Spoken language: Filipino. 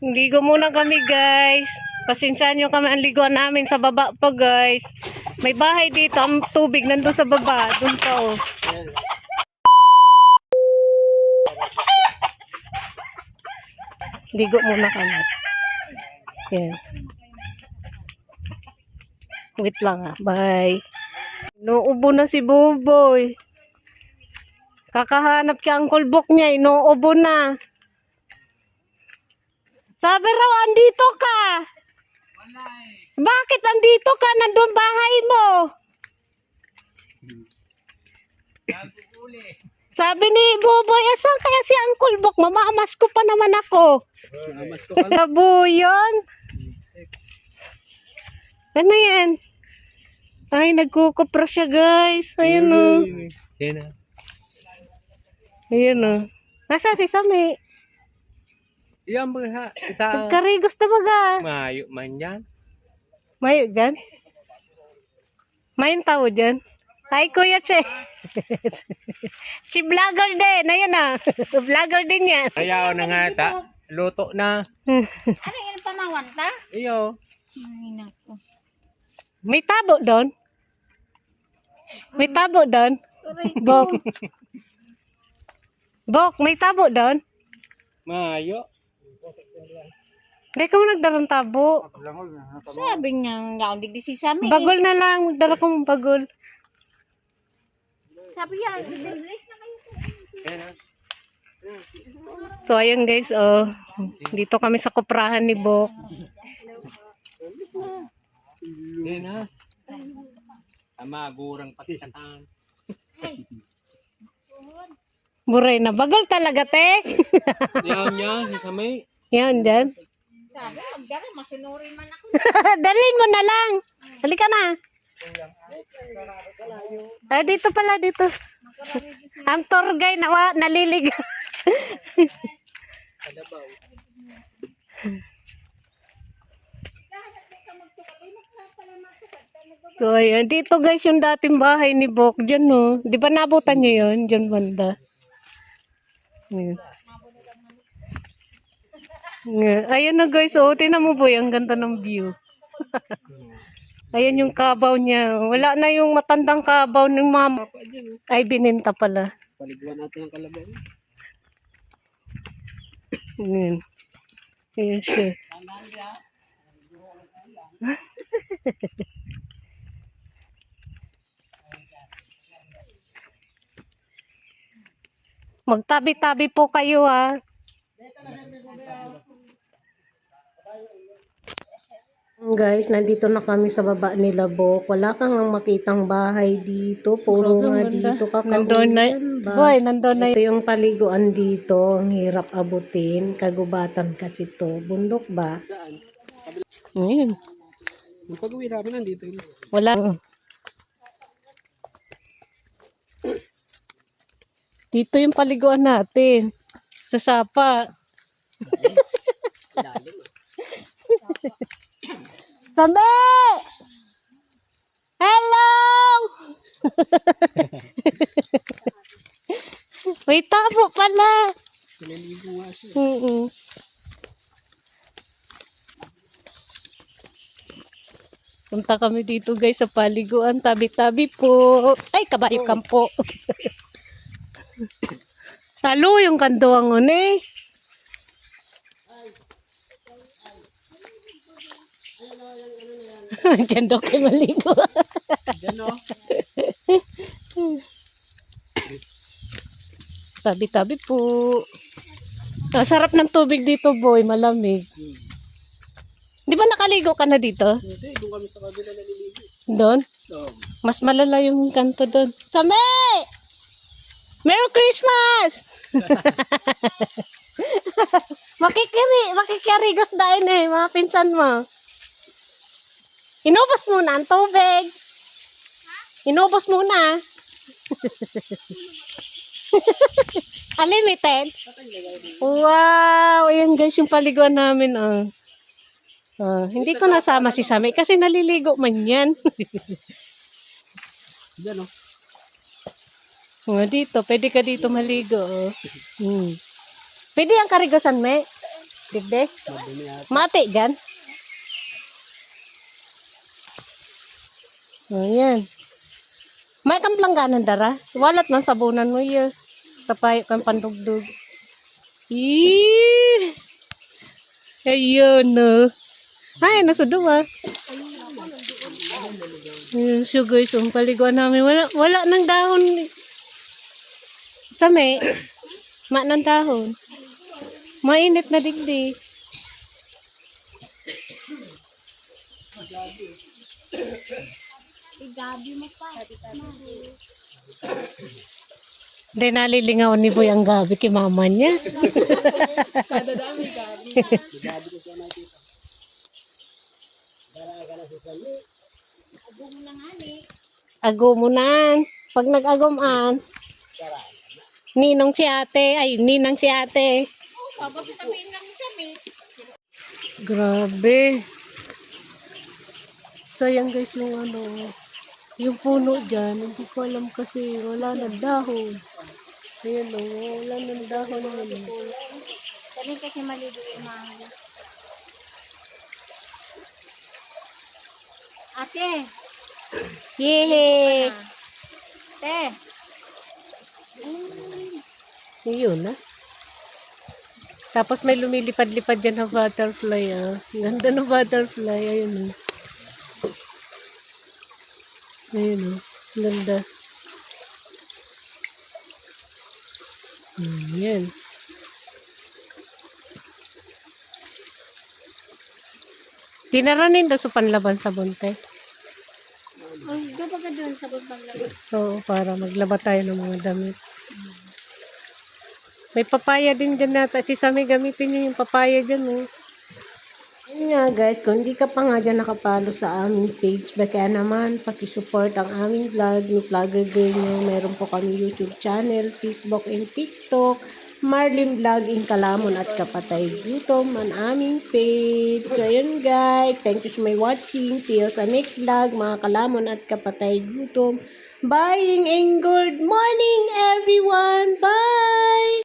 Ligo muna kami guys. Pasensyahan nyo kami ang liguan namin sa baba pa guys. May bahay dito. Ang tubig nandun sa baba. Doon pa oh. Ligo muna kami. Yan. Wait lang ah. Bye. Inuubo na si Buboy. Kakahanap kay Uncle Bok niya. Inuubo na. Sabi raw, andito ka. Bakit andito ka? Nandun bahay mo. Sabi ni Buboy, asan kaya si Uncle Bok? Mamamas ko pa naman ako. Labo yun. Ano yan? Ay, nagkukupra siya guys. Ayan o. Ayan o. Nasa si Sami? Iyan ba kita Karigos na baga. mayo man yan. Mayo dyan? Mayong tao dyan? Hi Kuya Che. Si vlogger din. Ayan na. Vlogger din yan. Ayaw na nga ta. Luto na. Ano yan pamawan ta? Iyo. Ay, naku. May tabo doon? May tabo doon? Bok. Bok, may tabo doon? Mayo. Hindi ka mo nagdalang tabo. Sabi niya, nga digdi si Sami. Bagol na lang. Magdala ko mong bagol. Sabi niya, release na kayo. So, ayun guys. Oh, dito kami sa kuprahan ni Bok. Yan ha. Tama, gurang patikatan. Buray na. Bagol talaga, te. Yan yan. Kamay. Yan, dyan. Sabi, magdala, masinuri man ako. Dalhin mo na lang. Halika na. Ah, dito pala, dito. Ang tour guide na nalilig. So, ayan. Dito guys, yung dating bahay ni Bok. Diyan, no. Di ba nabutan nyo yun? Diyan banda. Ayan. Ayan na guys. Oh, tinan mo boy. Ang ganda ng view. Ayan yung kabaw niya. Wala na yung matandang kabaw ng mama. Ay, bininta pala. Paliguan natin ang kalabaw. Ayan. Ayan siya. Magtabi-tabi po kayo ha. Guys, nandito na kami sa baba nila Bok. Wala kang makitang bahay dito. Puro nga dito Nandun na, boy, nandun na. Ito yung paliguan dito. Ang hirap abutin. Kagubatan kasi to. Bundok ba? Ayan. Yung pag-uwi namin nandito. Wala. Dito yung paliguan natin. Sa sapa. Sabi! Hello! May tabo pala. Naliligo nga siya. Punta kami dito guys sa paliguan. Tabi-tabi po. Ay, kabayo kampo. Talo yung kanduang une. Diyan daw kayo maligo. Yan o. Tabi-tabi po. Sarap ng tubig dito boy. Malamig. Di ba nakaligo ka na dito? Hindi, doon kami sa kabila naliligo. Doon? So, Mas malala yung kanto doon. Same! Merry Christmas! Makikirigos dahil eh, mga pinsan mo. Inubos muna ang tubig. Inubos muna. Unlimited? Wow! Ayan guys, yung paliguan namin. Hindi ko nasama si Sami kasi naliligo man yan. yan o. Dito, pwede ka dito maligo. Pwede ang karigosan, me? Digde? Madumi ata. Mati dyan. O, yan. May kang plangganan dara. Walat ng sabunan mo yun. Tapayo kang pandugdug. Eee! Ayun, no. Ay, nasuduwa. Ayun siya guys, ang paliguan namin. Wala ng dahon. Same. Ma ng dahon. Mainit na digdi. Igabi mo pa. Hindi nalilingaw ni Boy ang gabi kay mama niya. Kadadami gabi. Abo mo na nga ni. Agomunan. Pag nag-agoman. Ninong si ate. Ay, ninang si ate. Tapos sabihin lang sa mi. Grabe. Sayang guys yung ano. Yung puno dyan. Hindi ko alam kasi wala na dahon. Ayan o. Wala na dahon. Kani kasi maligo yung mga. Ate. Yehey! Te. Yun na. Tapos may lumilipad-lipad dyan na butterfly. Ah. Ganda ng butterfly. Ayun o. Ayun o. Ganda. Yan. Tinaranin daw sa panlaban sa bunte. Ay, gaba ka doon sa pagpaglaban. Oo, para maglaba tayo ng mga damit. May papaya din dyan nata. Si Sammy, gamitin nyo yung papaya dyan, oh. Ayun nga guys, kung hindi ka pa nga dyan nakapalo sa aming page, baka naman pakisupport ang aming vlog ni Vlogger Girl nyo. Meron po kami YouTube channel, Facebook and TikTok. Marlin Vlog in Kalamon at Kapatay Gutom ang aming page. So ayun guys, thank you so much watching. See you sa next vlog mga Kalamon at Kapatay Gutom. Bye and good morning everyone. Bye!